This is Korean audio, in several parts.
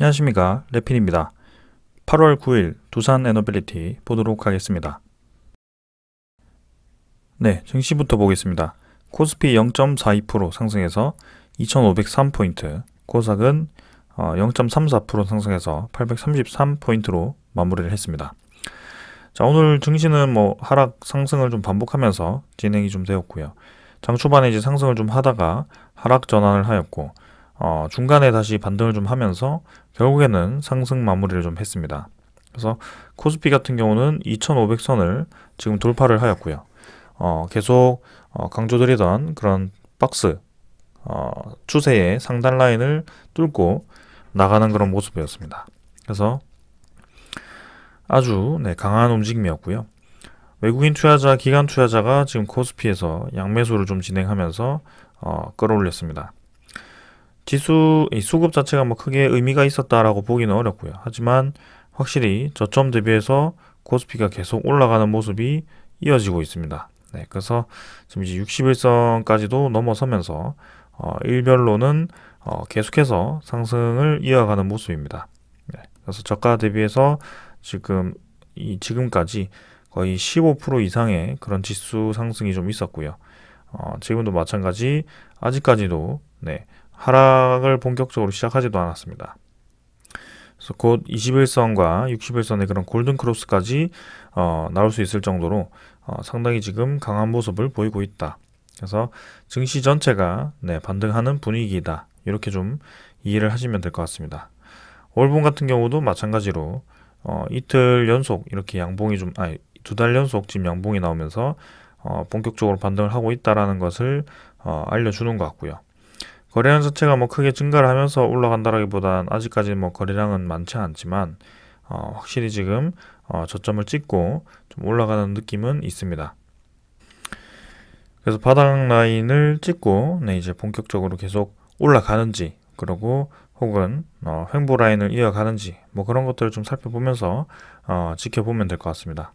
안녕하십니까, 레핀입니다. 8월 9일 두산 에너빌리티 보도록 하겠습니다. 네, 증시부터 보겠습니다. 코스피 0.42% 상승해서 2503포인트, 코스닥은 0.34% 상승해서 833포인트로 마무리를 했습니다. 자, 오늘 증시는 하락 상승을 좀 반복하면서 진행이 좀 되었고요. 장 초반에 이제 상승을 좀 하다가 하락 전환을 하였고, 중간에 다시 반등을 좀 하면서 결국에는 상승 마무리를 좀 했습니다. 그래서 코스피 같은 경우는 2500선을 지금 돌파를 하였고요. 계속 강조드리던 그런 박스 추세의 상단 라인을 뚫고 나가는 그런 모습이었습니다. 그래서 아주 강한 움직임이었고요. 외국인 투자자, 기관 투자자가 지금 코스피에서 양매수를 좀 진행하면서 끌어올렸습니다. 지수 수급 자체가 크게 의미가 있었다라고 보기는 어렵고요. 하지만 확실히 저점 대비해서 코스피가 계속 올라가는 모습이 이어지고 있습니다. 네, 그래서 지금 이제 61선까지도 넘어서면서 일별로는 계속해서 상승을 이어가는 모습입니다. 네, 그래서 저가 대비해서 지금까지 거의 15% 이상의 그런 지수 상승이 좀 있었고요. 지금도 마찬가지 아직까지도 하락을 본격적으로 시작하지도 않았습니다. 그래서 곧 21선과 61선의 그런 골든 크로스까지 나올 수 있을 정도로 상당히 지금 강한 모습을 보이고 있다. 그래서 증시 전체가 반등하는 분위기이다. 이렇게 좀 이해를 하시면 될 것 같습니다. 월봉 같은 경우도 마찬가지로 이틀 연속 이렇게 양봉이 두 달 연속 지금 양봉이 나오면서 본격적으로 반등을 하고 있다라는 것을 알려주는 것 같고요. 거래량 자체가 크게 증가를 하면서 올라간다라기보단 아직까지 거래량은 많지 않지만 확실히 지금 저점을 찍고 좀 올라가는 느낌은 있습니다. 그래서 바닥 라인을 찍고 이제 본격적으로 계속 올라가는지 그리고 혹은 횡보 라인을 이어가는지 그런 것들을 좀 살펴보면서 지켜보면 될 것 같습니다.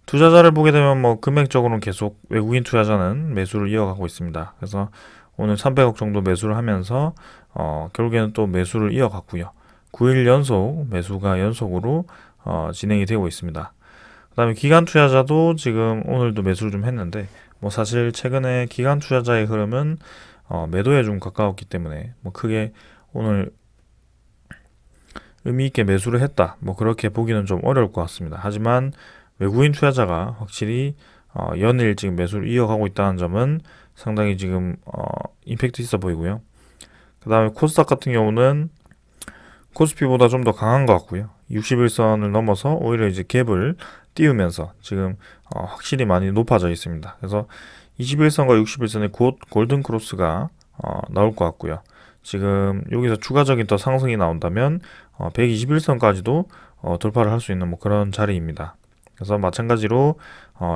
투자자를 보게 되면 금액적으로는 계속 외국인 투자자는 매수를 이어가고 있습니다. 그래서 오늘 300억 정도 매수를 하면서 결국에는 또 매수를 이어갔고요. 9일 연속 매수가 연속으로 진행이 되고 있습니다. 그 다음에 기관 투자자도 지금 오늘도 매수를 좀 했는데 사실 최근에 기관 투자자의 흐름은 매도에 좀 가까웠기 때문에 크게 오늘 의미 있게 매수를 했다 그렇게 보기는 좀 어려울 것 같습니다. 하지만 외국인 투자자가 확실히 연일 지금 매수를 이어가고 있다는 점은 상당히 지금 임팩트 있어 보이고요. 그 다음에 코스닥 같은 경우는 코스피보다 좀 더 강한 것 같고요. 61선을 넘어서 오히려 이제 갭을 띄우면서 지금 확실히 많이 높아져 있습니다. 그래서 21선과 61선의 곧 골든 크로스가 나올 것 같고요. 지금 여기서 추가적인 더 상승이 나온다면 121선까지도 돌파를 할 수 있는 그런 자리입니다. 그래서 마찬가지로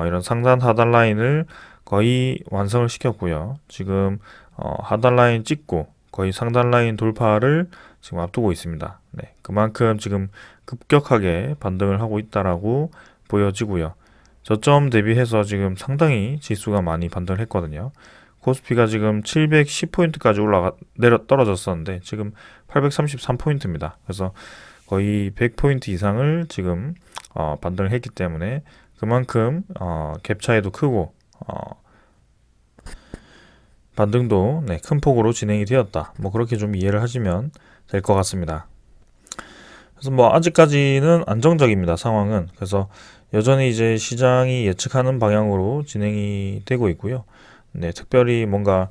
이런 상단 하단 라인을 거의 완성을 시켰고요. 지금 하단 라인 찍고 거의 상단 라인 돌파를 지금 앞두고 있습니다. 네, 그만큼 지금 급격하게 반등을 하고 있다라고 보여지고요. 저점 대비해서 지금 상당히 지수가 많이 반등을 했거든요. 코스피가 지금 710포인트까지 떨어졌었는데 지금 833포인트입니다. 그래서 거의 100포인트 이상을 지금 반등을 했기 때문에 그만큼 갭 차이도 크고 반등도 큰 폭으로 진행이 되었다. 그렇게 좀 이해를 하시면 될 것 같습니다. 그래서 아직까지는 안정적입니다. 상황은. 그래서 여전히 이제 시장이 예측하는 방향으로 진행이 되고 있고요. 특별히 뭔가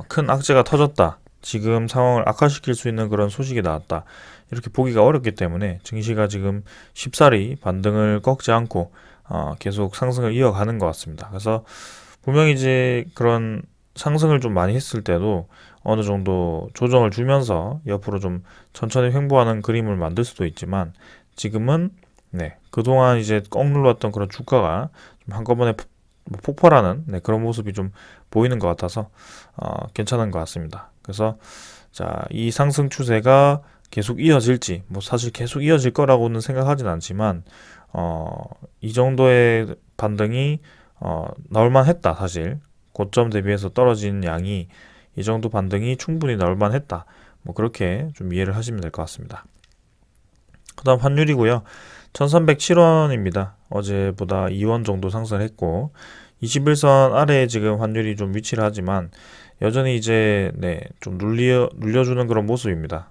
큰 악재가 터졌다. 지금 상황을 악화시킬 수 있는 그런 소식이 나왔다. 이렇게 보기가 어렵기 때문에 증시가 지금 쉽사리 반등을 꺾지 않고 계속 상승을 이어가는 것 같습니다. 그래서 분명히 이제 그런 상승을 좀 많이 했을 때도 어느 정도 조정을 주면서 옆으로 좀 천천히 횡보하는 그림을 만들 수도 있지만 지금은 그동안 이제 꽉 눌렀던 그런 주가가 좀 한꺼번에 폭발하는 그런 모습이 좀 보이는 것 같아서 괜찮은 것 같습니다. 그래서 이 상승 추세가 계속 이어질지 사실 계속 이어질 거라고는 생각하진 않지만 이 정도의 반등이 나올만 했다. 사실 고점 대비해서 떨어진 양이 이 정도 반등이 충분히 나올만 했다. 뭐 그렇게 좀 이해를 하시면 될 것 같습니다. 그 다음 환율이고요. 1307원입니다. 어제보다 2원 정도 상승했고 21선 아래에 지금 환율이 좀 위치를 하지만 여전히 이제 좀 눌려주는 그런 모습입니다.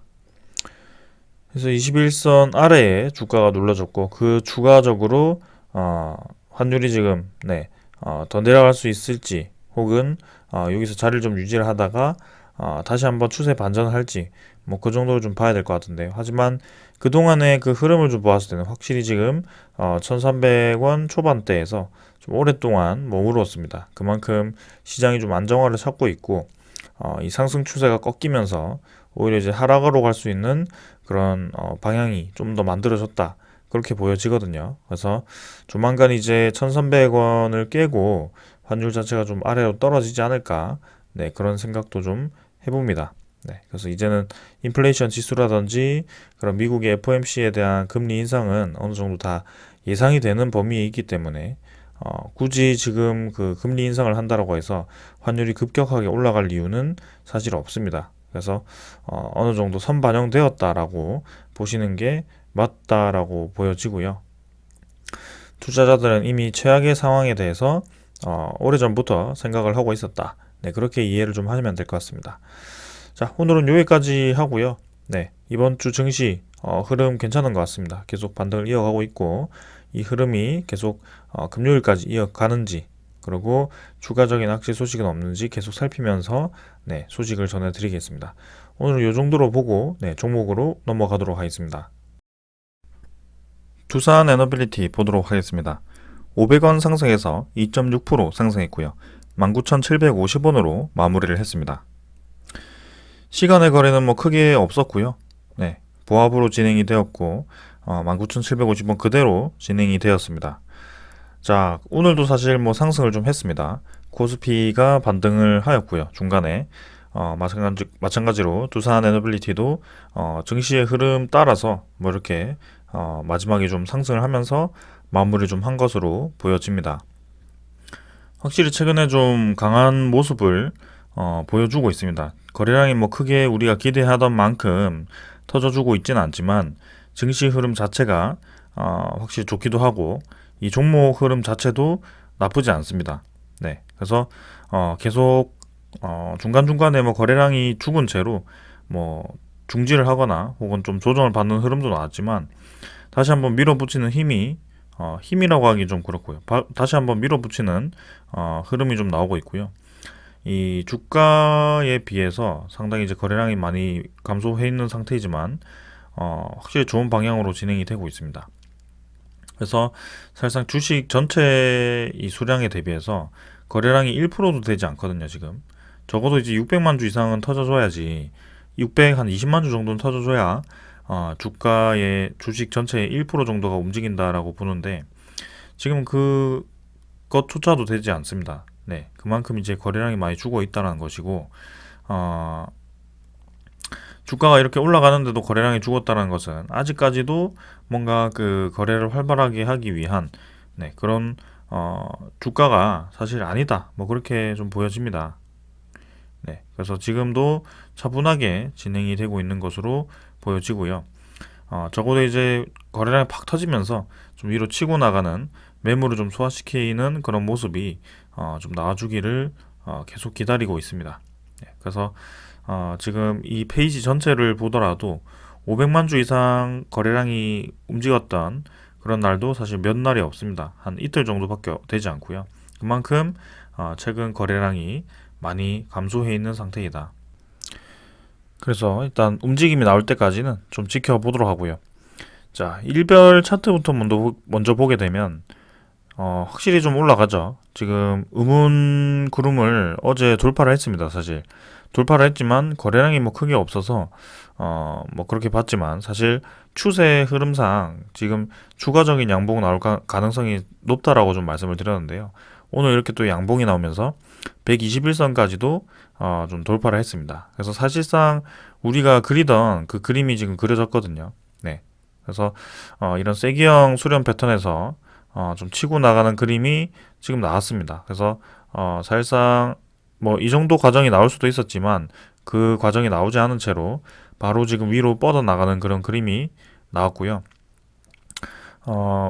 그래서 21선 아래에 주가가 눌러졌고 그 추가적으로 환율이 지금 더 내려갈 수 있을지 혹은 여기서 자리를 좀 유지를 하다가 다시 한번 추세 반전을 할지 뭐 그 정도로 좀 봐야 될 것 같은데요. 하지만 그동안의 그 흐름을 좀 보았을 때는 확실히 지금 1300원 초반대에서 좀 오랫동안 머무르었습니다. 그만큼 시장이 좀 안정화를 찾고 있고 이 상승 추세가 꺾이면서 오히려 이제 하락으로 갈 수 있는 그런 방향이 좀 더 만들어졌다. 그렇게 보여지거든요. 그래서 조만간 이제 1300원을 깨고 환율 자체가 좀 아래로 떨어지지 않을까. 그런 생각도 좀 해봅니다. 그래서 이제는 인플레이션 지수라든지 그런 미국의 FOMC에 대한 금리 인상은 어느 정도 다 예상이 되는 범위에 있기 때문에 굳이 지금 그 금리 인상을 한다라고 해서 환율이 급격하게 올라갈 이유는 사실 없습니다. 그래서 어느 정도 선반영되었다라고 보시는 게 맞다라고 보여지고요. 투자자들은 이미 최악의 상황에 대해서 오래전부터 생각을 하고 있었다. 그렇게 이해를 좀 하시면 될 것 같습니다. 자, 오늘은 여기까지 하고요. 이번 주 증시 흐름 괜찮은 것 같습니다. 계속 반등을 이어가고 있고 이 흐름이 계속 금요일까지 이어가는지 그리고 추가적인 악재 소식은 없는지 계속 살피면서 소식을 전해드리겠습니다. 오늘은 이 정도로 보고 종목으로 넘어가도록 하겠습니다. 두산 에너빌리티 보도록 하겠습니다. 500원 상승해서 2.6% 상승했고요. 19,750원으로 마무리를 했습니다. 시간의 거래는 뭐 크게 없었고요. 보합으로 진행이 되었고 19,750원 그대로 진행이 되었습니다. 자, 오늘도 사실 뭐 상승을 좀 했습니다. 코스피가 반등을 하였고요. 중간에 마찬가지로 두산 에너빌리티도 증시의 흐름 따라서 뭐 이렇게 마지막에 좀 상승을 하면서 마무리 좀 한 것으로 보여집니다. 확실히 최근에 좀 강한 모습을 보여주고 있습니다. 거래량이 뭐 크게 우리가 기대하던 만큼 터져주고 있지는 않지만 증시 흐름 자체가 확실히 좋기도 하고 이 종목 흐름 자체도 나쁘지 않습니다. 그래서 계속 중간중간에 뭐 거래량이 죽은 채로 뭐 중지를 하거나 혹은 좀 조정을 받는 흐름도 나왔지만 다시 한번 밀어붙이는 힘이라고 하기 좀 그렇고요. 다시 한번 밀어붙이는 흐름이 좀 나오고 있고요. 이 주가에 비해서 상당히 이제 거래량이 많이 감소해 있는 상태이지만 확실히 좋은 방향으로 진행이 되고 있습니다. 그래서 사실상 주식 전체 이 수량에 대비해서 거래량이 1%도 되지 않거든요, 지금. 적어도 이제 600만 주 이상은 터져줘야지 600 한 20만 주 정도는 터져줘야 주가의 주식 전체의 1% 정도가 움직인다라고 보는데 지금 그것조차도 되지 않습니다. 그만큼 이제 거래량이 많이 죽어 있다는 것이고 주가가 이렇게 올라가는데도 거래량이 죽었다는 것은 아직까지도 뭔가 그 거래를 활발하게 하기 위한 그런 주가가 사실 아니다. 뭐 그렇게 좀 보여집니다. 그래서 지금도 차분하게 진행이 되고 있는 것으로 보여지고요. 적어도 이제 거래량이 팍 터지면서 좀 위로 치고 나가는 매물을 좀 소화시키는 그런 모습이 좀 나와주기를 계속 기다리고 있습니다. 그래서 지금 이 페이지 전체를 보더라도 500만 주 이상 거래량이 움직였던 그런 날도 사실 몇 날이 없습니다. 한 이틀 정도밖에 되지 않고요. 그만큼 최근 거래량이 많이 감소해 있는 상태이다. 그래서 일단 움직임이 나올 때까지는 좀 지켜보도록 하고요. 자, 일별 차트부터 먼저 보게 되면 확실히 좀 올라가죠. 지금 음운 구름을 어제 돌파를 했습니다. 사실 돌파를 했지만 거래량이 뭐 크게 없어서 뭐 그렇게 봤지만 사실 추세 흐름상 지금 추가적인 양봉 나올 가능성이 높다라고 좀 말씀을 드렸는데요. 오늘 이렇게 또 양봉이 나오면서 121선까지도 좀 돌파를 했습니다. 그래서 사실상 우리가 그리던 그 그림이 지금 그려졌거든요. 그래서 이런 세기형 수렴 패턴에서 좀 치고 나가는 그림이 지금 나왔습니다. 그래서 사실상 뭐 이 정도 과정이 나올 수도 있었지만 그 과정이 나오지 않은 채로 바로 지금 위로 뻗어나가는 그런 그림이 나왔고요.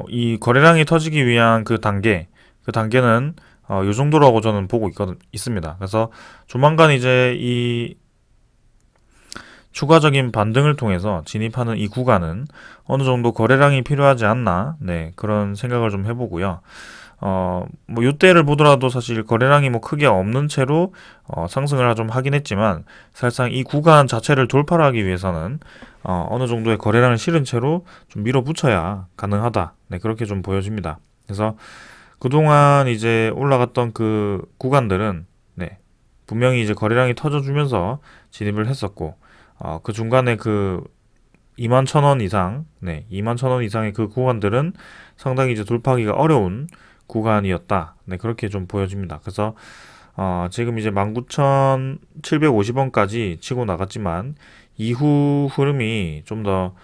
이 거래량이 터지기 위한 그 단계는 요 정도라고 저는 보고 있습니다. 그래서 조만간 이제 이 추가적인 반등을 통해서 진입하는 이 구간은 어느 정도 거래량이 필요하지 않나, 네, 그런 생각을 좀 해보고요. 뭐 요때를 보더라도 사실 거래량이 뭐 크게 없는 채로 상승을 좀 하긴 했지만 사실상 이 구간 자체를 돌파하기 위해서는 어느 정도의 거래량을 실은 채로 좀 밀어붙여야 가능하다. 네, 그렇게 좀 보여집니다. 그래서 그동안 이제 올라갔던 그 구간들은 네, 분명히 이제 거래량이 터져주면서 진입을 했었고 그 중간에 그 2만 1,000원 이상, 네, 2만 1,000원 이상의 그 구간들은 상당히 이제 돌파하기가 어려운 구간이었다. 네, 그렇게 좀 보여집니다. 그래서 지금 이제 19,750원까지 치고 나갔지만 이후 흐름이 좀 더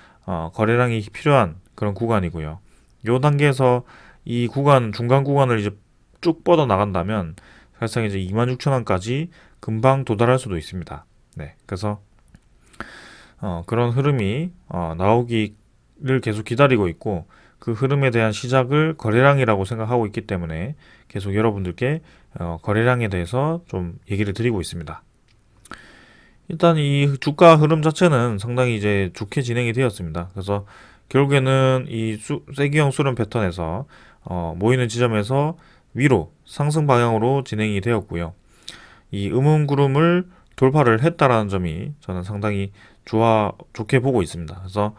거래량이 필요한 그런 구간이고요. 요 단계에서 이 구간 중간 구간을 이제 쭉 뻗어 나간다면 사실상 이제 26,000원까지 금방 도달할 수도 있습니다. 네, 그래서 그런 흐름이 나오기를 계속 기다리고 있고 그 흐름에 대한 시작을 거래량이라고 생각하고 있기 때문에 계속 여러분들께 거래량에 대해서 좀 얘기를 드리고 있습니다. 일단 이 주가 흐름 자체는 상당히 이제 좋게 진행이 되었습니다. 그래서 결국에는 이 세기형 수렴 패턴에서 모이는 지점에서 위로 상승 방향으로 진행이 되었고요. 이 음음구름을 돌파를 했다라는 점이 저는 상당히 좋게 보고 있습니다. 그래서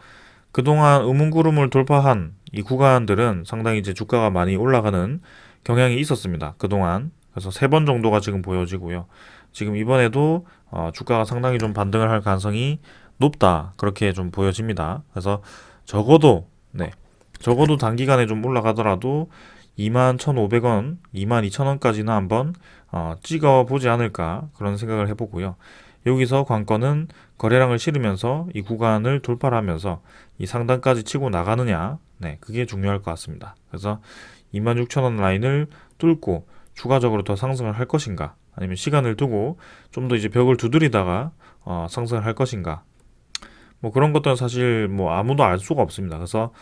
그동안 음음구름을 돌파한 이 구간들은 상당히 이제 주가가 많이 올라가는 경향이 있었습니다. 그동안. 그래서 3번 정도가 지금 보여지고요. 지금 이번에도 주가가 상당히 좀 반등을 할 가능성이 높다. 그렇게 좀 보여집니다. 그래서 적어도 단기간에 좀 올라가더라도 21,500원, 22,000원까지는 한번 찍어보지 않을까 그런 생각을 해보고요. 여기서 관건은 거래량을 실으면서 이 구간을 돌파를 하면서 이 상단까지 치고 나가느냐, 네, 그게 중요할 것 같습니다. 그래서 26,000원 라인을 뚫고 추가적으로 더 상승을 할 것인가, 아니면 시간을 두고 좀 더 이제 벽을 두드리다가 상승을 할 것인가, 뭐 그런 것들은 사실 뭐 아무도 알 수가 없습니다. 그래서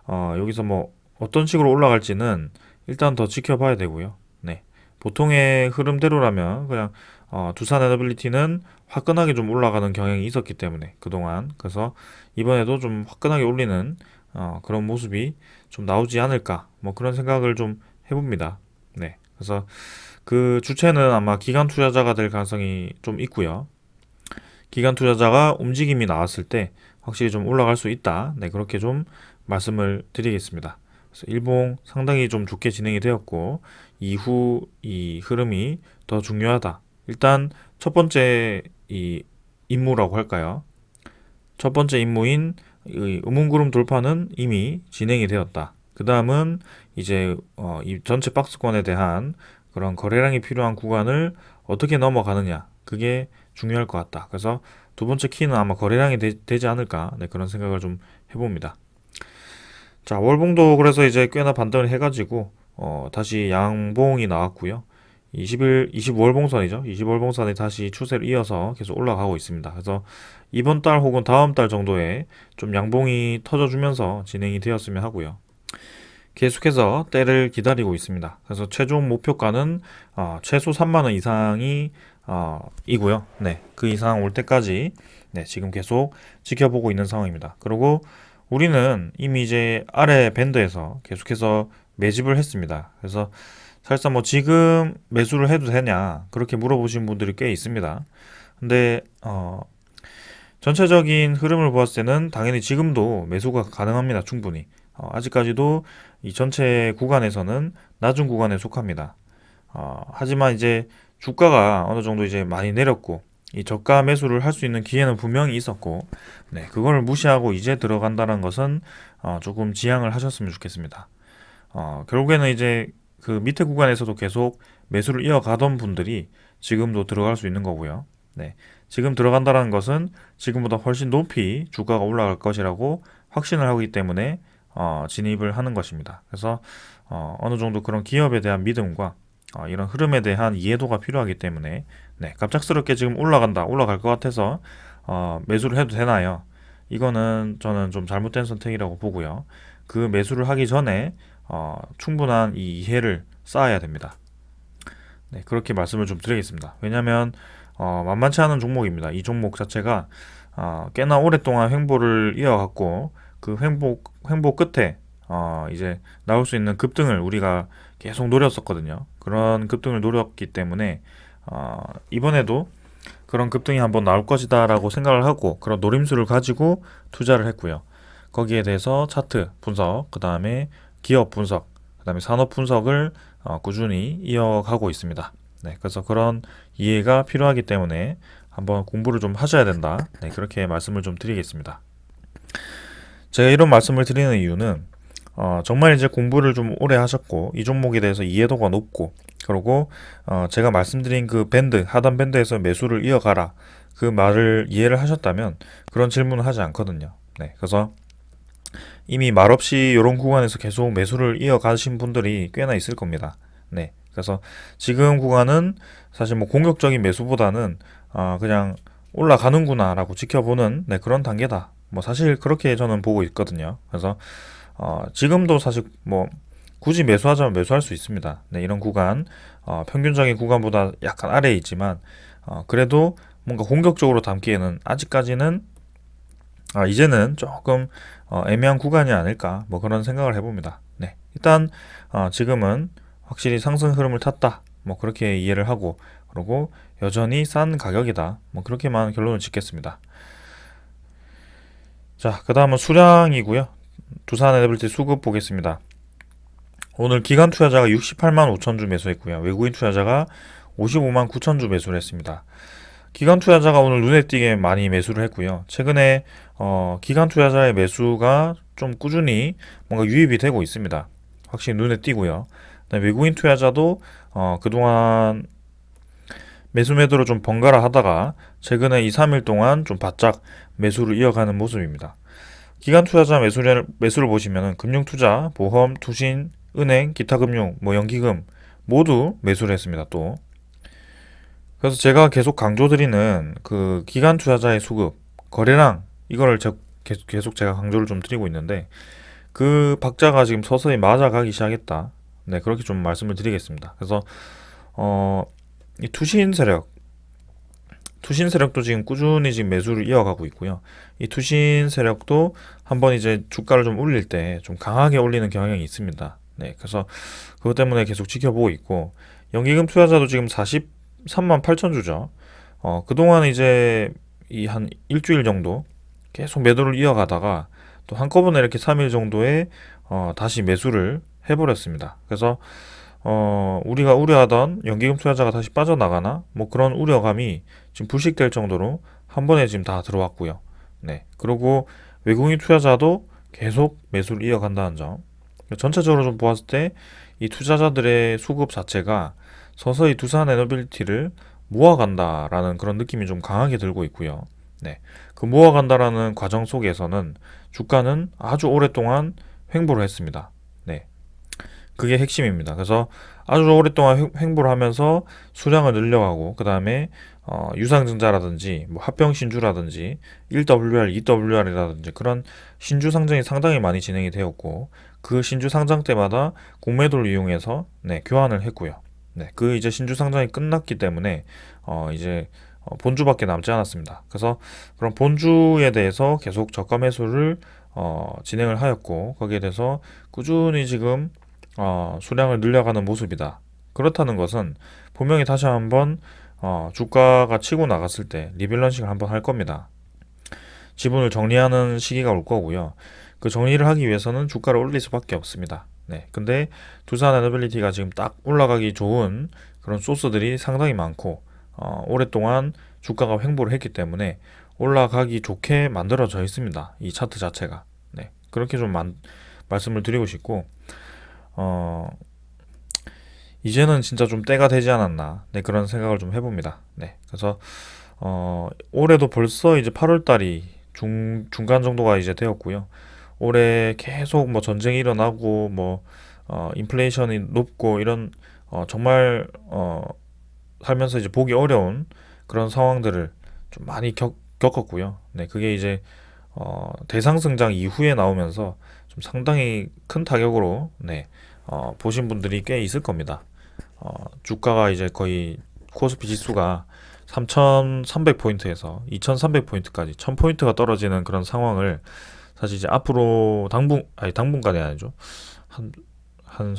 여기서 뭐 어떤 식으로 올라갈지는 일단 더 지켜봐야 되고요. 네, 보통의 흐름대로라면 그냥 두산 에너빌리티는 화끈하게 좀 올라가는 경향이 있었기 때문에 그동안, 그래서 이번에도 좀 화끈하게 올리는 그런 모습이 좀 나오지 않을까, 뭐 그런 생각을 좀 해봅니다. 네, 그래서 그 주체는 아마 기관 투자자가 될 가능성이 좀 있고요. 기관 투자자가 움직임이 나왔을 때 확실히 좀 올라갈 수 있다. 네, 그렇게 좀 말씀을 드리겠습니다. 그래서 일봉 상당히 좀 좋게 진행이 되었고 이후 이 흐름이 더 중요하다. 일단 첫 번째 이 임무라고 할까요? 첫 번째 임무인 음음구름 돌파는 이미 진행이 되었다. 그 다음은 이제 이 전체 박스권에 대한 그런 거래량이 필요한 구간을 어떻게 넘어가느냐, 그게 중요할 것 같다. 그래서 두 번째 키는 아마 거래량이 되지 않을까, 네, 그런 생각을 좀 해봅니다. 자, 월봉도 그래서 이제 꽤나 반등을 해가지고 다시 양봉이 나왔고요. 25월봉선이죠. 25월봉선이 다시 추세를 이어서 계속 올라가고 있습니다. 그래서 이번 달 혹은 다음 달 정도에 좀 양봉이 터져주면서 진행이 되었으면 하고요. 계속해서 때를 기다리고 있습니다. 그래서 최종 목표가는 최소 3만원 이상이 이고요. 네, 그 이상 올 때까지 네, 지금 계속 지켜보고 있는 상황입니다. 그리고 우리는 이미 이제 아래 밴드에서 계속해서 매집을 했습니다. 그래서 사실상 뭐 지금 매수를 해도 되냐 그렇게 물어보신 분들이 꽤 있습니다. 근데 전체적인 흐름을 보았을 때는 당연히 지금도 매수가 가능합니다. 충분히. 아직까지도 이 전체 구간에서는 낮은 구간에 속합니다. 하지만 이제 주가가 어느 정도 이제 많이 내렸고 이 저가 매수를 할 수 있는 기회는 분명히 있었고, 네, 그걸 무시하고 이제 들어간다는 것은 조금 지양을 하셨으면 좋겠습니다. 결국에는 이제 그 밑에 구간에서도 계속 매수를 이어가던 분들이 지금도 들어갈 수 있는 거고요. 네, 지금 들어간다는 것은 지금보다 훨씬 높이 주가가 올라갈 것이라고 확신을 하기 때문에 진입을 하는 것입니다. 그래서 어느 정도 그런 기업에 대한 믿음과 이런 흐름에 대한 이해도가 필요하기 때문에 네, 갑작스럽게 지금 올라갈 것 같아서 매수를 해도 되나요? 이거는 저는 좀 잘못된 선택이라고 보고요. 그 매수를 하기 전에 충분한 이 이해를 쌓아야 됩니다. 네, 그렇게 말씀을 좀 드리겠습니다. 왜냐하면 만만치 않은 종목입니다. 이 종목 자체가 꽤나 오랫동안 횡보를 이어갔고 그 횡보 끝에 이제 나올 수 있는 급등을 우리가 계속 노렸었거든요. 그런 급등을 노렸기 때문에 이번에도 그런 급등이 한번 나올 것이다라고 생각을 하고 그런 노림수를 가지고 투자를 했고요. 거기에 대해서 차트 분석, 그 다음에 기업 분석, 그 다음에 산업 분석을 꾸준히 이어가고 있습니다. 네, 그래서 그런 이해가 필요하기 때문에 한번 공부를 좀 하셔야 된다. 네, 그렇게 말씀을 좀 드리겠습니다. 제가 이런 말씀을 드리는 이유는 정말 이제 공부를 좀 오래 하셨고 이 종목에 대해서 이해도가 높고 그리고 제가 말씀드린 그 밴드 하단 밴드에서 매수를 이어가라 그 말을 이해를 하셨다면 그런 질문을 하지 않거든요. 네, 그래서 이미 말없이 이런 구간에서 계속 매수를 이어가신 분들이 꽤나 있을 겁니다. 네, 그래서 지금 구간은 사실 뭐 공격적인 매수보다는 그냥 올라가는구나라고 지켜보는 네, 그런 단계다. 뭐 사실 그렇게 저는 보고 있거든요. 그래서 지금도 사실 뭐 굳이 매수하자면 매수할 수 있습니다. 네, 이런 구간 평균적인 구간보다 약간 아래에 있지만 그래도 뭔가 공격적으로 담기에는 아직까지는 이제는 조금 애매한 구간이 아닐까 뭐 그런 생각을 해봅니다. 네, 일단 지금은 확실히 상승 흐름을 탔다. 뭐 그렇게 이해를 하고 그리고 여전히 싼 가격이다. 뭐 그렇게만 결론을 짓겠습니다. 자, 그 다음은 수량이고요. 두산 에너빌티 수급 보겠습니다. 오늘 기관 투자자가 68만 5천 주 매수했고요. 외국인 투자자가 55만 9천 주 매수를 했습니다. 기관 투자자가 오늘 눈에 띄게 많이 매수를 했고요. 최근에 기관 투자자의 매수가 좀 꾸준히 뭔가 유입이 되고 있습니다. 확실히 눈에 띄고요. 외국인 투자자도 그동안 매수 매도를 좀 번갈아 하다가 최근에 2, 3일 동안 좀 바짝 매수를 이어가는 모습입니다. 기관 투자자 매수를 보시면은 금융투자, 보험, 투신, 은행, 기타 금융, 뭐 연기금 모두 매수를 했습니다. 또 그래서 제가 계속 강조드리는 그 기관 투자자의 수급 거래량 이거를 계속 제가 강조를 좀 드리고 있는데 그 박자가 지금 서서히 맞아가기 시작했다. 네, 그렇게 좀 말씀을 드리겠습니다. 그래서 이 투신 세력도 지금 꾸준히 지금 매수를 이어가고 있고요. 이 투신 세력도 한번 이제 주가를 좀 올릴 때 좀 강하게 올리는 경향이 있습니다. 네, 그래서 그것 때문에 계속 지켜보고 있고 연기금 투자자도 지금 43만 8천 주죠. 그동안 이제 이 한 일주일 정도 계속 매도를 이어가다가 또 한꺼번에 이렇게 3일 정도에 다시 매수를 해버렸습니다. 그래서 우리가 우려하던 연기금 투자자가 다시 빠져나가나 뭐 그런 우려감이 지금 불식될 정도로 한 번에 지금 다 들어왔고요. 네, 그리고 외국인 투자자도 계속 매수를 이어간다는 점. 전체적으로 좀 보았을 때 이 투자자들의 수급 자체가 서서히 두산 에너빌리티를 모아간다라는 그런 느낌이 좀 강하게 들고 있고요. 네, 그 모아간다라는 과정 속에서는 주가는 아주 오랫동안 횡보를 했습니다. 네, 그게 핵심입니다. 그래서 아주 오랫동안 횡보를 하면서 수량을 늘려가고 그 다음에 유상증자라든지 뭐 합병 신주라든지 1WR, 2WR이라든지 그런 신주 상장이 상당히 많이 진행이 되었고 그 신주 상장 때마다 공매도를 이용해서 네, 교환을 했고요. 네, 그 이제 신주 상장이 끝났기 때문에 이제 본주밖에 남지 않았습니다. 그래서 그런 본주에 대해서 계속 저가 매수를 진행을 하였고 거기에 대해서 꾸준히 지금 수량을 늘려가는 모습이다. 그렇다는 것은 분명히 다시 한번 주가가 치고 나갔을 때 리밸런싱을 한번 할 겁니다. 지분을 정리하는 시기가 올 거고요. 그 정리를 하기 위해서는 주가를 올릴 수밖에 없습니다. 네, 근데 두산 에너빌리티가 지금 딱 올라가기 좋은 그런 소스들이 상당히 많고 오랫동안 주가가 횡보를 했기 때문에 올라가기 좋게 만들어져 있습니다. 이 차트 자체가. 네, 그렇게 좀 말씀을 드리고 싶고 이제는 진짜 좀 때가 되지 않았나 네, 그런 생각을 좀 해봅니다. 네, 그래서 올해도 벌써 이제 8월 달이 중간 정도가 이제 되었고요. 올해 계속 뭐 전쟁이 일어나고 뭐 인플레이션이 높고 이런 정말 살면서 이제 보기 어려운 그런 상황들을 좀 많이 겪었고요. 네, 그게 이제 대상승장 이후에 나오면서 좀 상당히 큰 타격으로 네, 보신 분들이 꽤 있을 겁니다. 주가가 이제 거의 코스피 지수가 3,300포인트에서 2,300포인트까지 1,000포인트가 떨어지는 그런 상황을 사실 이제 앞으로 당분간이 아니죠. 한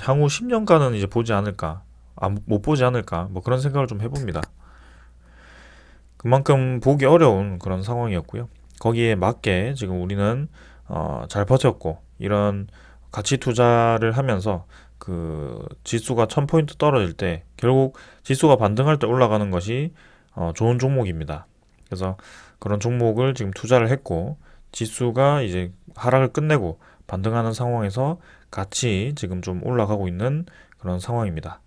향후 10년간은 이제 보지 않을까, 못 보지 않을까, 뭐 그런 생각을 좀 해봅니다. 그만큼 보기 어려운 그런 상황이었고요. 거기에 맞게 지금 우리는 잘 버텼고 이런 가치 투자를 하면서 그 지수가 1000포인트 떨어질 때 결국 지수가 반등할 때 올라가는 것이 좋은 종목입니다. 그래서 그런 종목을 지금 투자를 했고 지수가 이제 하락을 끝내고 반등하는 상황에서 같이 지금 좀 올라가고 있는 그런 상황입니다.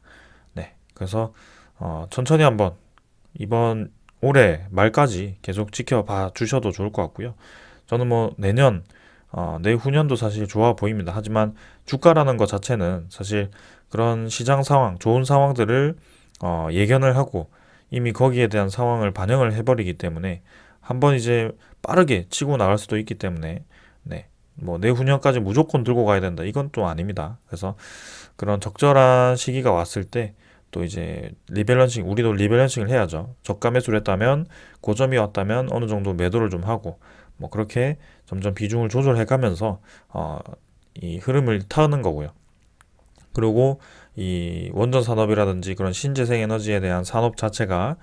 네. 그래서 천천히 한번 이번 올해 말까지 계속 지켜봐 주셔도 좋을 것 같고요. 저는 뭐 내년, 내후년도 사실 좋아 보입니다. 하지만 주가라는 것 자체는 사실 그런 시장 상황, 좋은 상황들을 예견을 하고 이미 거기에 대한 상황을 반영을 해버리기 때문에 한번 이제 빠르게 치고 나갈 수도 있기 때문에 네, 뭐 내후년까지 무조건 들고 가야 된다. 이건 또 아닙니다. 그래서 그런 적절한 시기가 왔을 때 또 이제 리밸런싱, 우리도 리밸런싱을 해야죠. 저가 매수를 했다면 고점이 왔다면 어느 정도 매도를 좀 하고 뭐 그렇게 점점 비중을 조절해 가면서 이 흐름을 타는 거고요. 그리고 이 원전 산업이라든지 그런 신재생 에너지에 대한 산업 자체가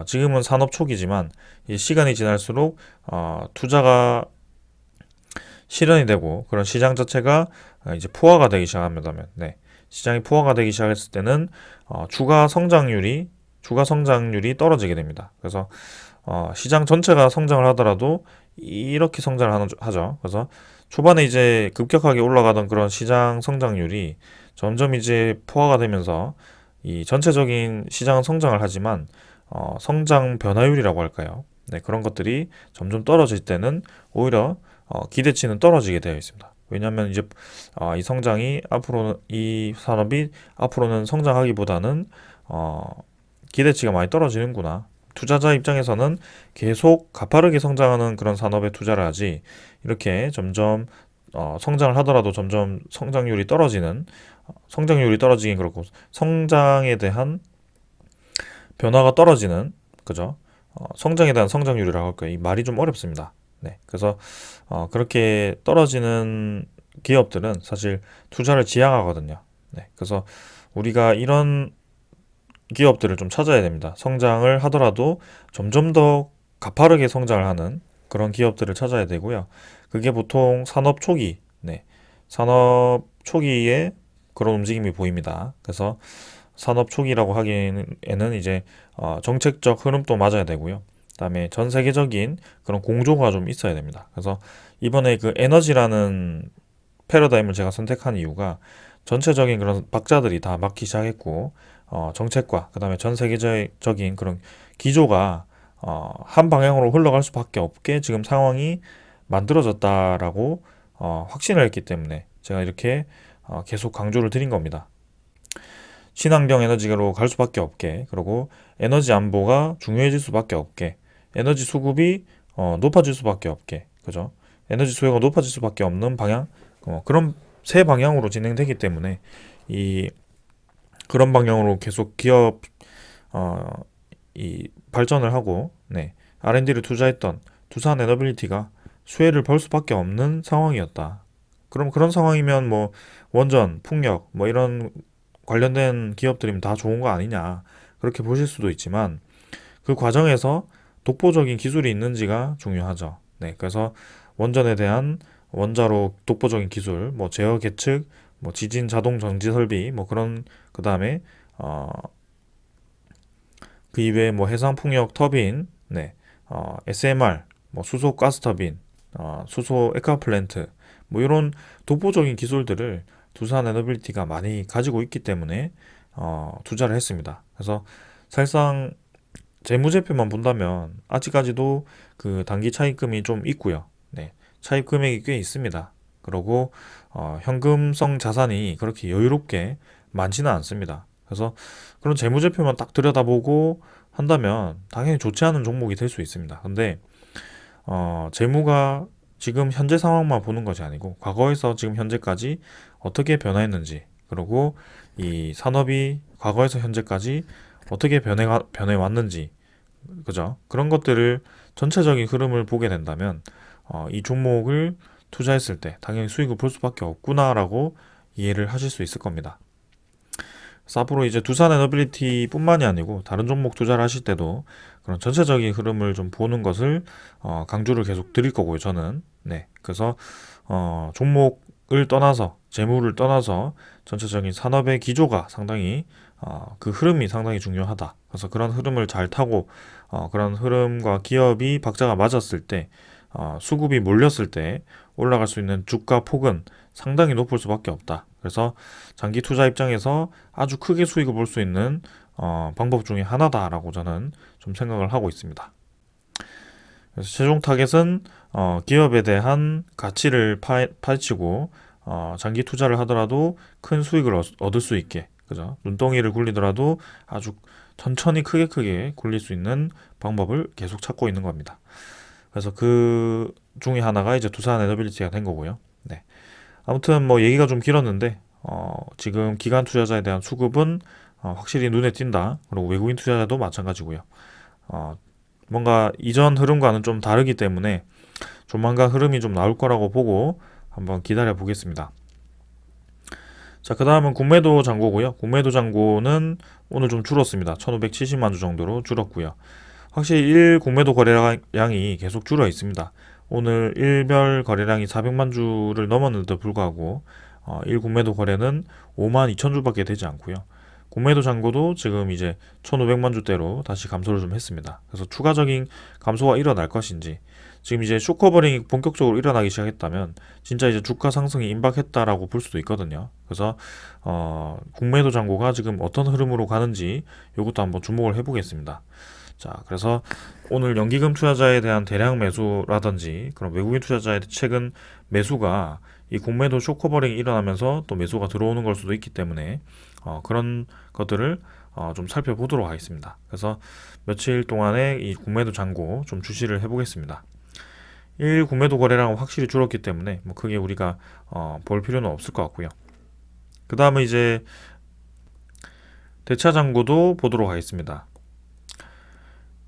지금은 산업 초기지만 이 시간이 지날수록 투자가 실현이 되고 그런 시장 자체가 이제 포화가 되기 시작합니다면 네. 시장이 포화가 되기 시작했을 때는 주가 성장률이 떨어지게 됩니다. 그래서 시장 전체가 성장을 하더라도 이렇게 성장을 하죠. 그래서 초반에 이제 급격하게 올라가던 그런 시장 성장률이 점점 이제 포화가 되면서 이 전체적인 시장은 성장을 하지만 성장 변화율이라고 할까요? 네, 그런 것들이 점점 떨어질 때는 오히려 기대치는 떨어지게 되어 있습니다. 왜냐하면 이제 이 성장이 앞으로는 이 산업이 앞으로는 성장하기보다는 기대치가 많이 떨어지는구나. 투자자 입장에서는 계속 가파르게 성장하는 그런 산업에 투자를 하지 이렇게 점점 성장을 하더라도 점점 성장률이 떨어지긴 그렇고 성장에 대한 변화가 떨어지는 그죠? 성장에 대한 성장률이라고 할까요? 이 말이 좀 어렵습니다. 네, 그래서 그렇게 떨어지는 기업들은 사실 투자를 지양하거든요. 네, 그래서 우리가 이런 기업들을 좀 찾아야 됩니다. 성장을 하더라도 점점 더 가파르게 성장을 하는 그런 기업들을 찾아야 되고요. 그게 보통 산업 초기, 네, 산업 초기에 그런 움직임이 보입니다. 그래서 산업 초기라고 하기에는 이제 정책적 흐름도 맞아야 되고요. 그다음에 전 세계적인 그런 공조가 좀 있어야 됩니다. 그래서 이번에 그 에너지라는 패러다임을 제가 선택한 이유가 전체적인 그런 박자들이 다 맞기 시작했고 정책과 그다음에 전 세계적인 그런 기조가 한 방향으로 흘러갈 수밖에 없게 지금 상황이 만들어졌다라고 확신을 했기 때문에 제가 이렇게 계속 강조를 드린 겁니다. 친환경 에너지로 갈 수밖에 없게 그리고 에너지 안보가 중요해질 수밖에 없게 에너지 수급이 높아질 수밖에 없게 그죠? 에너지 수요가 높아질 수밖에 없는 방향 그런 세 방향으로 진행되기 때문에 이 그런 방향으로 계속 기업 이 발전을 하고 네, R&D를 투자했던 두산 에너빌리티가 수혜를 볼 수밖에 없는 상황이었다. 그럼 그런 상황이면 뭐 원전, 풍력 뭐 이런 관련된 기업들이면 다 좋은 거 아니냐 그렇게 보실 수도 있지만 그 과정에서 독보적인 기술이 있는지가 중요하죠. 네, 그래서 원전에 대한 원자로 독보적인 기술, 뭐 제어 계측, 뭐 지진 자동 정지 설비, 뭐 그런 그 다음에 그 이외에 뭐 해상 풍력 터빈, 네, SMR, 뭐 수소 가스 터빈, 수소 액화 플랜트, 뭐 이런 독보적인 기술들을 두산 에너빌리티가 많이 가지고 있기 때문에 투자를 했습니다. 그래서 사실상 재무제표만 본다면 아직까지도 그 단기 차입금이 좀 있고요. 네, 차입 금액이 꽤 있습니다. 그리고 현금성 자산이 그렇게 여유롭게 많지는 않습니다. 그래서 그런 재무제표만 딱 들여다보고 한다면 당연히 좋지 않은 종목이 될 수 있습니다. 근데 재무가 지금 현재 상황만 보는 것이 아니고 과거에서 지금 현재까지 어떻게 변화했는지, 그리고 이 산업이 과거에서 현재까지 어떻게 변해왔는지, 그죠? 그런 것들을 전체적인 흐름을 보게 된다면 이 종목을 투자했을 때 당연히 수익을 볼 수밖에 없구나라고 이해를 하실 수 있을 겁니다. 그래서 앞으로 이제 두산 에너빌리티뿐만이 아니고 다른 종목 투자를 하실 때도 그런 전체적인 흐름을 좀 보는 것을 강조를 계속 드릴 거고요, 저는. 네, 그래서 종목을 떠나서, 재무를 떠나서 전체적인 산업의 기조가 상당히 그 흐름이 상당히 중요하다. 그래서 그런 흐름을 잘 타고 그런 흐름과 기업이 박자가 맞았을 때, 수급이 몰렸을 때 올라갈 수 있는 주가 폭은 상당히 높을 수밖에 없다. 그래서 장기 투자 입장에서 아주 크게 수익을 볼 수 있는 방법 중에 하나다라고 저는 좀 생각을 하고 있습니다. 그래서 최종 타겟은 기업에 대한 가치를 파헤치고 장기 투자를 하더라도 큰 수익을 얻을 수 있게, 그죠? 눈덩이를 굴리더라도 아주 천천히 크게 굴릴 수 있는 방법을 계속 찾고 있는 겁니다. 그래서 그 중에 하나가 이제 두산 에너빌리티가 된 거고요. 네. 아무튼 뭐 얘기가 좀 길었는데 지금 기관 투자자에 대한 수급은 확실히 눈에 띈다. 그리고 외국인 투자자도 마찬가지고요. 어, 뭔가 이전 흐름과는 좀 다르기 때문에 조만간 흐름이 좀 나올 거라고 보고 한번 기다려 보겠습니다. 자, 그 다음은 공매도 잔고고요. 공매도 잔고는 오늘 좀 줄었습니다. 1570만 주 정도로 줄었고요. 확실히 일 공매도 거래량이 계속 줄어 있습니다. 오늘 일별 거래량이 400만 주를 넘었는데도 불구하고 일 공매도 거래는 5만 2천 주밖에 되지 않고요. 공매도 잔고도 지금 이제 1,500만 주대로 다시 감소를 좀 했습니다. 그래서 추가적인 감소가 일어날 것인지, 지금 이제 숏커버링이 본격적으로 일어나기 시작했다면 진짜 이제 주가 상승이 임박했다라고 볼 수도 있거든요. 그래서 공매도 잔고가 지금 어떤 흐름으로 가는지 이것도 한번 주목을 해보겠습니다. 자, 그래서 오늘 연기금 투자자에 대한 대량 매수라든지 그런 외국인 투자자의 최근 매수가 이 공매도 숏커버링이 일어나면서 또 매수가 들어오는 걸 수도 있기 때문에 그런 것들을 좀 살펴보도록 하겠습니다. 그래서 며칠 동안의 이 공매도 잔고 좀 주시를 해보겠습니다. 1 공매도 거래량은 확실히 줄었기 때문에 뭐 크게 우리가 볼 필요는 없을 것 같고요. 그 다음은 이제 대차 잔고도 보도록 하겠습니다.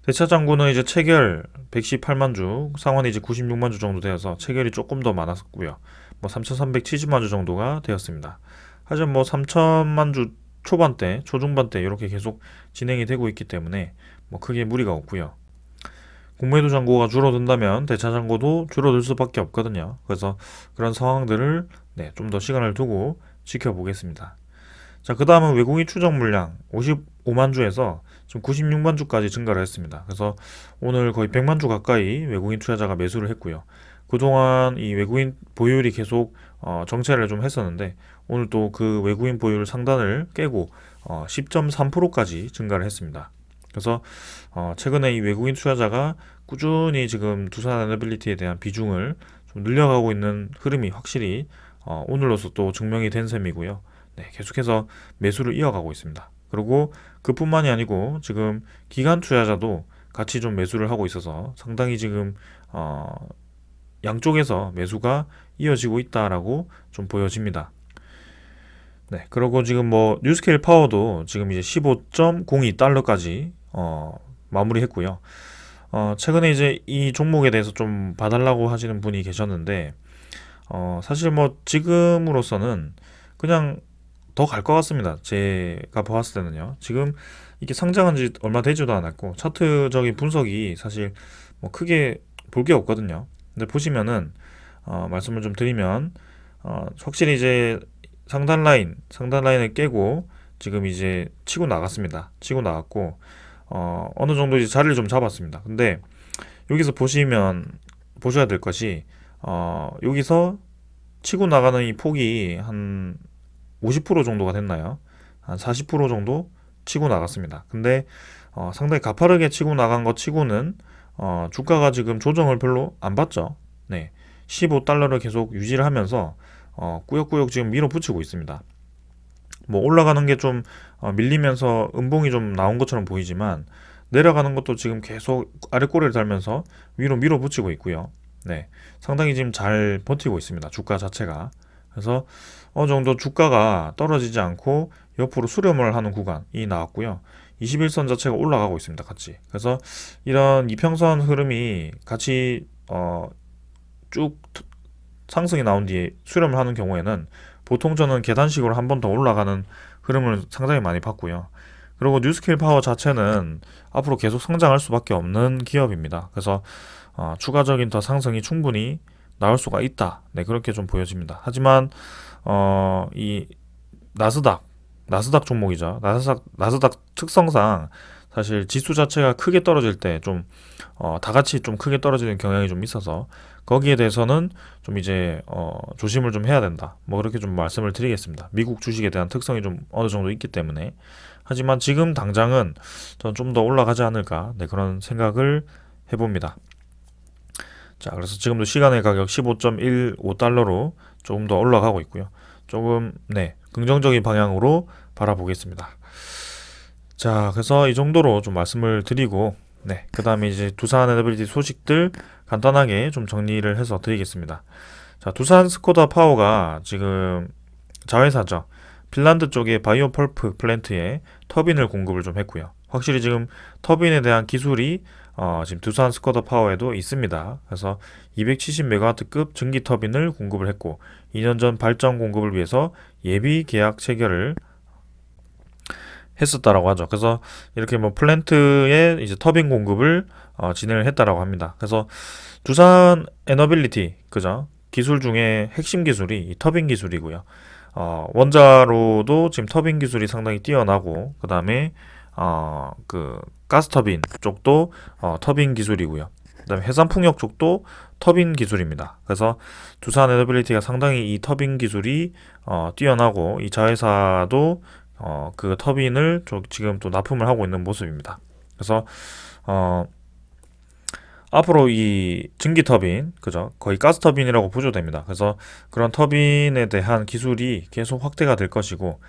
대차 잔고는 이제 체결 118만 주, 상환이 이제 96만 주 정도 되어서 체결이 조금 더 많았고요. 뭐 3,370만 주 정도가 되었습니다. 하지만 뭐 3천만 주 초반대, 초중반대 이렇게 계속 진행이 되고 있기 때문에 뭐 크게 무리가 없고요. 공매도 잔고가 줄어든다면 대차 잔고도 줄어들 수밖에 없거든요. 그래서 그런 상황들을 좀 더 시간을 두고 지켜보겠습니다. 자, 그 다음은 외국인 추적 물량 55만 주에서 지금 96만 주까지 증가를 했습니다. 그래서 오늘 거의 100만 주 가까이 외국인 투자자가 매수를 했고요. 그동안 이 외국인 보유율이 계속 정체를 좀 했었는데 오늘 또 그 외국인 보유율 상단을 깨고 10.3%까지 증가를 했습니다. 그래서 최근에 이 외국인 투자자가 꾸준히 지금 두산 에너빌리티에 대한 비중을 좀 늘려가고 있는 흐름이 확실히 오늘로서 또 증명이 된 셈이고요. 네, 계속해서 매수를 이어가고 있습니다. 그리고 그뿐만이 아니고 지금 기관 투자자도 같이 좀 매수를 하고 있어서 상당히 지금 양쪽에서 매수가 이어지고 있다라고 좀 보여집니다. 네, 그리고 지금 뭐 뉴스케일 파워도 지금 이제 15.02달러까지 마무리했고요. 최근에 이제 이 종목에 대해서 좀 봐달라고 하시는 분이 계셨는데 사실 뭐 지금으로서는 그냥 더 갈 것 같습니다. 제가 보았을 때는요. 지금 이게 상장한 지 얼마 되지도 않았고 차트적인 분석이 사실 뭐 크게 볼 게 없거든요. 근데 보시면은 말씀을 좀 드리면 확실히 이제 상단 라인을 깨고 지금 이제 치고 나갔습니다. 치고 나갔고 어느 정도 이제 자리를 좀 잡았습니다. 근데 여기서 보셔야 될 것이 여기서 치고 나가는 이 폭이 한 50% 정도가 됐나요? 한 40% 정도 치고 나갔습니다. 근데 상당히 가파르게 치고 나간 것 치고는 주가가 지금 조정을 별로 안 받죠. 네, 15달러를 계속 유지를 하면서 꾸역꾸역 지금 밀어붙이고 있습니다. 뭐 올라가는 게 좀 밀리면서 음봉이 좀 나온 것처럼 보이지만 내려가는 것도 지금 계속 아래 꼬리를 달면서 위로 밀어붙이고 있고요. 네, 상당히 지금 잘 버티고 있습니다. 주가 자체가. 그래서 어느 정도 주가가 떨어지지 않고 옆으로 수렴을 하는 구간이 나왔고요. 21선 자체가 올라가고 있습니다. 같이. 그래서 이런 이평선 흐름이 같이 쭉 상승이 나온 뒤에 수렴을 하는 경우에는 보통 저는 계단식으로 한 번 더 올라가는 흐름을 상당히 많이 봤고요. 그리고 뉴스케일 파워 자체는 앞으로 계속 성장할 수밖에 없는 기업입니다. 그래서 추가적인 더 상승이 충분히 나올 수가 있다. 네, 그렇게 좀 보여집니다. 하지만 이 나스닥 종목이죠. 나스닥 특성상 사실 지수 자체가 크게 떨어질 때 좀 다 같이 좀 크게 떨어지는 경향이 좀 있어서 거기에 대해서는 좀 이제 조심을 좀 해야 된다. 뭐 그렇게 좀 말씀을 드리겠습니다. 미국 주식에 대한 특성이 좀 어느 정도 있기 때문에. 하지만 지금 당장은 저는 좀 더 올라가지 않을까. 네, 그런 생각을 해봅니다. 자, 그래서 지금도 시간의 가격 15.15달러로 조금 더 올라가고 있고요. 조금 네, 긍정적인 방향으로 바라보겠습니다. 자, 그래서 이 정도로 좀 말씀을 드리고 네, 그 다음에 이제 두산 에너빌리티 소식들 간단하게 좀 정리를 해서 드리겠습니다. 자, 두산 스코다 파워가 지금 자회사죠. 핀란드 쪽에 바이오 펄프 플랜트에 터빈을 공급을 좀 했고요. 확실히 지금 터빈에 대한 기술이 지금 두산 스코다 파워에도 있습니다. 그래서 270메가와트급 전기 터빈을 공급을 했고 2년 전 발전 공급을 위해서 예비 계약 체결을 했었다라고 하죠. 그래서 이렇게 뭐 플랜트에 이제 터빈 공급을 진행을 했다라고 합니다. 그래서 두산 에너빌리티 그죠? 기술 중에 핵심 기술이 이 터빈 기술이고요. 원자로도 지금 터빈 기술이 상당히 뛰어나고 그 다음에 그 가스 터빈 쪽도 터빈 기술이고요. 그다음에 해상 풍력 쪽도 터빈 기술입니다. 그래서 두산 에너빌리티가 상당히 이 터빈 기술이 뛰어나고 이 자회사도 그 터빈을 지금 또 납품을 하고 있는 모습입니다. 그래서 앞으로 이 증기 터빈, 그죠? 거의 가스 터빈이라고 보셔도 됩니다. 그래서 그런 터빈에 대한 기술이 계속 확대가 될 것이고,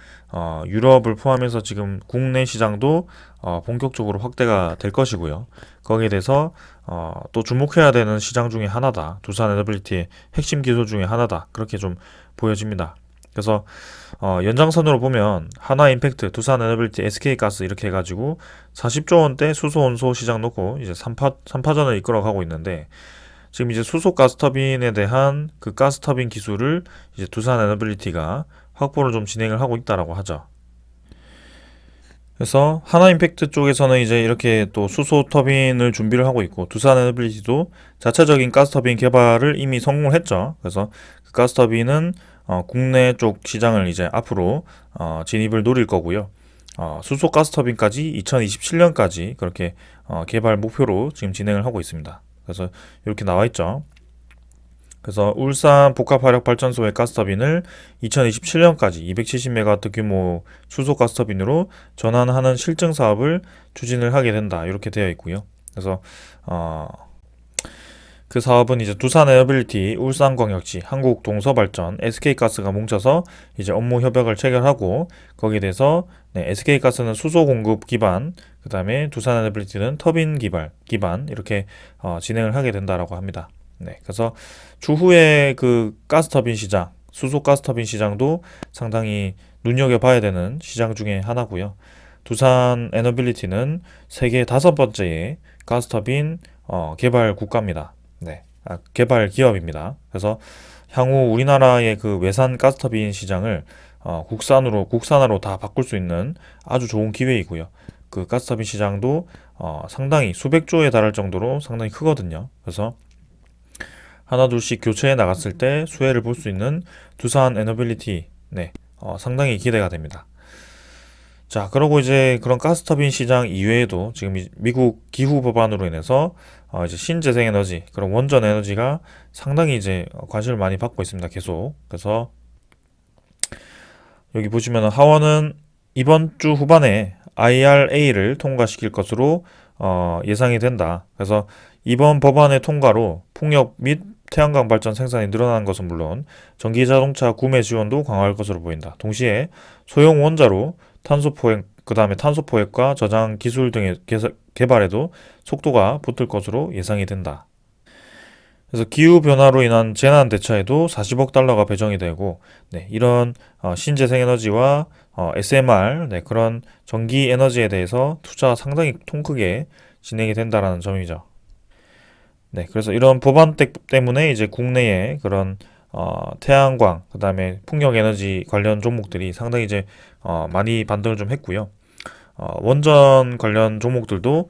유럽을 포함해서 지금 국내 시장도 본격적으로 확대가 될 것이고요. 거기에 대해서 또 주목해야 되는 시장 중에 하나다. 두산 에너빌리티의 핵심 기술 중에 하나다. 그렇게 좀 보여집니다. 그래서 연장선으로 보면 하나임팩트, 두산에너빌리티, SK가스 이렇게 해가지고 40조 원대 수소 온소 시장 놓고 이제 3파전을 이끌어가고 있는데 지금 이제 수소 가스터빈에 대한 그 가스터빈 기술을 이제 두산에너빌리티가 확보를 좀 진행을 하고 있다라고 하죠. 그래서 하나임팩트 쪽에서는 이제 이렇게 또 수소 터빈을 준비를 하고 있고 두산에너빌리티도 자체적인 가스터빈 개발을 이미 성공했죠. 그래서 그 가스터빈은 국내 쪽 시장을 이제 앞으로 진입을 노릴 거고요. 수소 가스터빈까지 2027년까지 그렇게 개발 목표로 지금 진행을 하고 있습니다. 그래서 이렇게 나와 있죠. 그래서 울산 복합화력발전소의 가스터빈을 2027년까지 270메가와트 규모 수소 가스터빈으로 전환하는 실증 사업을 추진을 하게 된다. 이렇게 되어 있고요. 그래서 그 사업은 이제 두산에너빌리티, 울산광역시, 한국동서발전, SK가스가 뭉쳐서 이제 업무 협약을 체결하고 거기에 대해서 SK가스는 수소 공급 기반, 그 다음에 두산에너빌리티는 터빈 기반 이렇게 진행을 하게 된다라고 합니다. 네, 그래서 추후에 그 가스터빈 시장, 수소 가스터빈 시장도 상당히 눈여겨봐야 되는 시장 중에 하나고요. 두산에너빌리티는 세계 5번째의 가스터빈 개발 국가입니다. 네, 개발 기업입니다. 그래서 향후 우리나라의 그 외산 가스터빈 시장을 국산화로 다 바꿀 수 있는 아주 좋은 기회이고요. 그 가스터빈 시장도 상당히 수백조에 달할 정도로 상당히 크거든요. 그래서 하나 둘씩 교체해 나갔을 때 수혜를 볼 수 있는 두산 에너빌리티 네, 상당히 기대가 됩니다. 자, 그리고 이제 그런 가스터빈 시장 이외에도 지금 미국 기후 법안으로 인해서 이제 신재생에너지 그런 원전 에너지가 상당히 이제 관심을 많이 받고 있습니다. 계속. 그래서 여기 보시면 하원은 이번 주 후반에 IRA를 통과시킬 것으로 예상이 된다. 그래서 이번 법안의 통과로 풍력 및 태양광 발전 생산이 늘어나는 것은 물론 전기 자동차 구매 지원도 강화할 것으로 보인다. 동시에 소형 원자로 탄소 포획, 그다음에 탄소 포획과 저장 기술 등의 개발에도 속도가 붙을 것으로 예상이 된다. 그래서 기후 변화로 인한 재난 대처에도 40억 달러가 배정이 되고, 네, 이런 신재생 에너지와 SMR, 네, 그런 전기 에너지에 대해서 투자가 상당히 통 크게 진행이 된다라는 점이죠. 네, 그래서 이런 법안 때문에 이제 국내에 그런 태양광, 그다음에 풍력 에너지 관련 종목들이 상당히 이제 많이 반등을 좀 했고요. 원전 관련 종목들도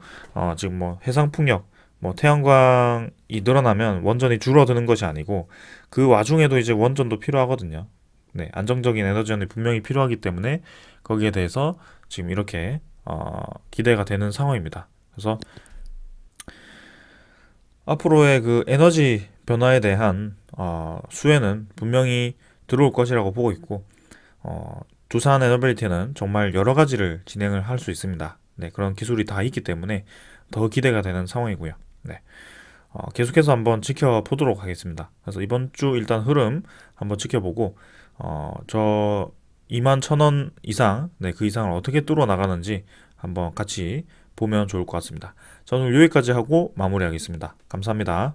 지금 뭐 해상 풍력, 뭐 태양광이 늘어나면 원전이 줄어드는 것이 아니고 그 와중에도 이제 원전도 필요하거든요. 네, 안정적인 에너지원이 분명히 필요하기 때문에 거기에 대해서 지금 이렇게 기대가 되는 상황입니다. 그래서 앞으로의 그 에너지 변화에 대한 수혜는 분명히 들어올 것이라고 보고 있고 두산 에너빌리티는 정말 여러 가지를 진행을 할 수 있습니다. 네, 그런 기술이 다 있기 때문에 더 기대가 되는 상황이고요. 네, 계속해서 한번 지켜보도록 하겠습니다. 그래서 이번 주 일단 흐름 한번 지켜보고 저 2만 1,000원 이상, 네, 그 이상을 어떻게 뚫어 나가는지 한번 같이 보면 좋을 것 같습니다. 저는 여기까지 하고 마무리하겠습니다. 감사합니다.